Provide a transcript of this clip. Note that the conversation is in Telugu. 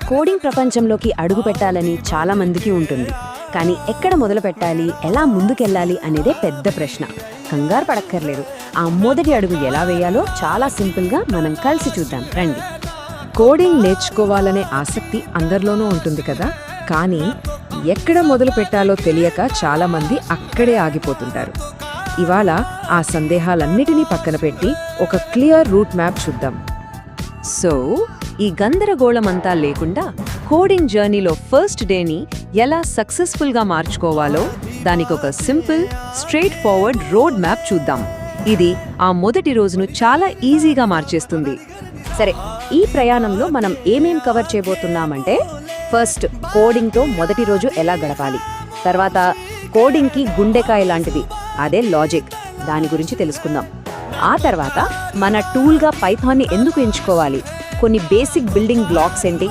కోడింగ్ ప్రపంచంలోకి అడుగు పెట్టాలని చాలా మందికి ఉంటుంది. కానీ ఎక్కడ మొదలు పెట్టాలి, ఎలా ముందుకెళ్ళాలి అనేదే పెద్ద ప్రశ్న. కంగారు పడక్కర్లేదు. ఆ మొదటి అడుగు ఎలా వేయాలో చాలా సింపుల్గా మనం కలిసి చూద్దాం రండి. కోడింగ్ నేర్చుకోవాలనే ఆసక్తి అందరిలోనూ ఉంటుంది కదా, కానీ ఎక్కడ మొదలు పెట్టాలో తెలియక చాలామంది అక్కడే ఆగిపోతుంటారు. ఇవాళ ఆ సందేహాలన్నిటినీ పక్కన పెట్టి ఒక క్లియర్ రూట్ మ్యాప్ చూద్దాం. సో ఈ గందరగోళమంతా లేకుండా కోడింగ్ జర్నీలో ఫస్ట్ డేని ఎలా సక్సెస్ఫుల్గా మార్చుకోవాలో దానికి ఒక simple straight forward road map చూద్దాం. ఇది ఆ మొదటి రోజును చాలా ఈజీగా మార్చేస్తుంది. సరే, ఈ ప్రయాణంలో మనం ఏమేం కవర్ చేయబోతున్నామంటే, ఫస్ట్ కోడింగ్తో మొదటి రోజు ఎలా గడపాలి, తర్వాత కోడింగ్కి గుండెకాయ లాంటిది అదే లాజిక్, దాని గురించి తెలుసుకుందాం. ఆ తర్వాత మన టూల్గా పైథాన్ని ఎందుకు ఎంచుకోవాలి, కొన్ని బేసిక్ బిల్డింగ్ బ్లాక్స్ ఏంటి,